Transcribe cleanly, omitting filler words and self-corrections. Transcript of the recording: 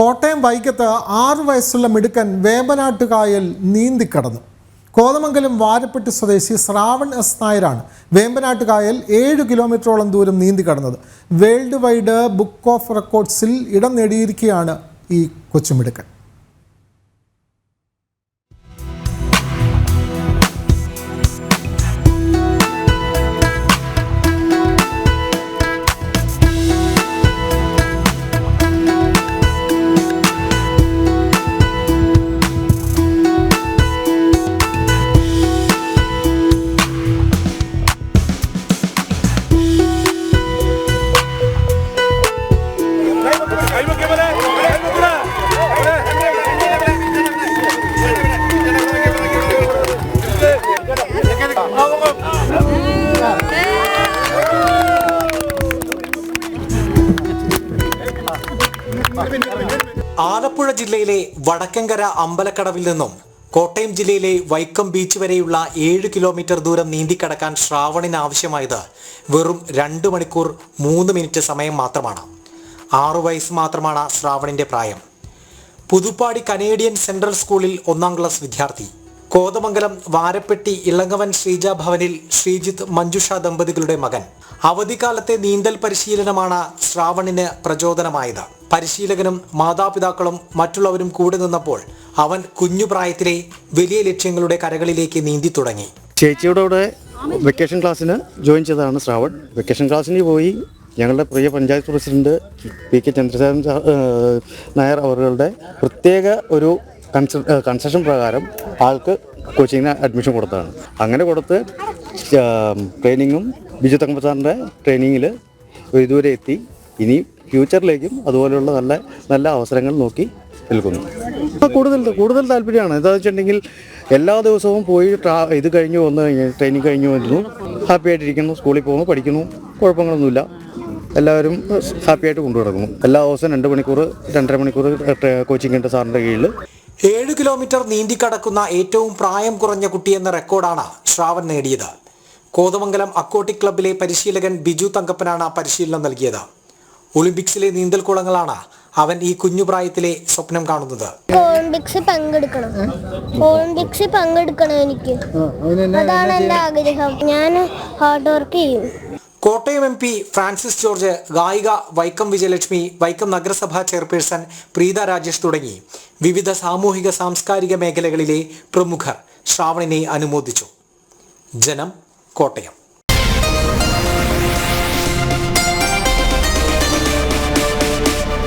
കോട്ടയം വൈക്കത്ത് 6 വയസ്സുള്ള മിടുക്കൻ വേമ്പനാട്ടുകായൽ നീന്തിക്കടന്നു. കോതമംഗലം വാരപ്പെട്ടി സ്വദേശി ശ്രാവൺ എസ് നായരാണ് വേമ്പനാട്ടുകായൽ 7 കിലോമീറ്ററോളം ദൂരം നീന്തിക്കടന്നത്. വേൾഡ് വൈഡ് ബുക്ക് ഓഫ് റെക്കോർഡ്സിൽ ഇടം നേടിയിരിക്കുകയാണ് ഈ കൊച്ചുമിടുക്കൻ. ആലപ്പുഴ ജില്ലയിലെ വടക്കങ്കര അമ്പലക്കടവിൽ നിന്നും കോട്ടയം ജില്ലയിലെ വൈക്കം ബീച്ച് വരെയുള്ള 7 കിലോമീറ്റർ ദൂരം നീന്തിക്കടക്കാൻ ശ്രാവണിന് ആവശ്യമായത് വെറും 2 മണിക്കൂർ 3 മിനിറ്റ് സമയം മാത്രമാണ്. 6 വയസ്സ് മാത്രമാണ് ശ്രാവണിന്റെ പ്രായം. പുതുപ്പാടി കനേഡിയൻ സെൻട്രൽ സ്കൂളിൽ 1ാം ക്ലാസ് വിദ്യാർത്ഥി. കോതമംഗലം വാരപ്പെട്ടി ഇളങ്ങവൻ ശ്രീജ ഭവനിൽ ശ്രീജിത്ത് മഞ്ജുഷ ദമ്പതികളുടെ മകൻ. അവധിക്കാലത്തെ നീന്തൽ പരിശീലനമാണ് ശ്രാവണിന് പ്രചോദനമായത്. പരിശീലകനും മാതാപിതാക്കളും മറ്റുള്ളവരും കൂടെ നിന്നപ്പോൾ അവൻ കുഞ്ഞുപ്രായത്തിലെ വലിയ ലക്ഷ്യങ്ങളുടെ കരകളിലേക്ക് നീന്തി തുടങ്ങി. ചേച്ചിയുടെ കൂടെ വെക്കേഷൻ ക്ലാസ്സിന് ജോയിൻ ചെയ്തതാണ് ശ്രാവൺ. വെക്കേഷൻ ക്ലാസ്സിന് പോയി ഞങ്ങളുടെ പ്രിയ പഞ്ചായത്ത് പ്രസിഡന്റ് PK ചന്ദ്രശേഖരൻ നായർ അവരുടെ പ്രത്യേക ഒരു കൺസെഷൻ പ്രകാരം ആൾക്ക് കോച്ചിങ്ങിന് അഡ്മിഷൻ കൊടുത്തതാണ്. അങ്ങനെ കൊടുത്ത് ട്രെയിനിങ്ങും ബിജു തങ്കപ്പൻ സാറിൻ്റെ ട്രെയിനിങ്ങിൽ ഇതുവരെ എത്തി. ഇനി ഫ്യൂച്ചറിലേക്കും അതുപോലെയുള്ള നല്ല നല്ല അവസരങ്ങൾ നോക്കി നിൽക്കുന്നു. കൂടുതൽ താല്പര്യമാണ്. എന്താണെന്ന് വെച്ചിട്ടുണ്ടെങ്കിൽ എല്ലാ ദിവസവും പോയി ഇത് കഴിഞ്ഞ് വന്നു കഴിഞ്ഞാൽ ട്രെയിനിങ് കഴിഞ്ഞ് വരുന്നു, ഹാപ്പി ആയിട്ടിരിക്കുന്നു, സ്കൂളിൽ പോകുന്നു, പഠിക്കുന്നു, കുഴപ്പങ്ങളൊന്നുമില്ല. എല്ലാവരും ഹാപ്പി ആയിട്ട് കൊണ്ടു നടക്കുന്നു. എല്ലാ ദിവസവും 2 മണിക്കൂർ 2.5 മണിക്കൂർ കോച്ചിങ് ഉണ്ട് സാറിൻ്റെ കീഴിൽ. 7 കിലോമീറ്റർ നീന്തിക്കടക്കുന്ന ഏറ്റവും പ്രായം കുറഞ്ഞ കുട്ടിയെന്ന റെക്കോർഡാണ് ശ്രാവൺ നേടിയത്. കോതമംഗലം അക്വാട്ടിക് ക്ലബിലെ പരിശീലകൻ ബിജു തങ്കപ്പനാണ് പരിശീലനം നൽകിയത്. ഒളിമ്പിക്സിലെ നീന്തൽക്കുളങ്ങളാണ് അവൻ ഈ കുഞ്ഞുപ്രായത്തിലെ സ്വപ്നം കാണുന്നത്. ഒളിമ്പിക്സിൽ പങ്കെടുക്കണം എനിക്ക്, അതാണ് എൻ്റെ ആഗ്രഹം. ഞാൻ ഹാർഡ് വർക്ക് ചെയ്യും. കോട്ടയം MP ഫ്രാൻസിസ് ജോർജ്, ഗായിക വൈക്കം വിജയലക്ഷ്മി, വൈക്കം നഗരസഭാ ചെയർപേഴ്സൺ പ്രീത രാജേഷ് തുടങ്ങി വിവിധ സാമൂഹിക സാംസ്കാരിക മേഖലകളിലെ പ്രമുഖർ ശ്രാവണിനെ അനുമോദിച്ചു. ജനം, കോട്ടയം.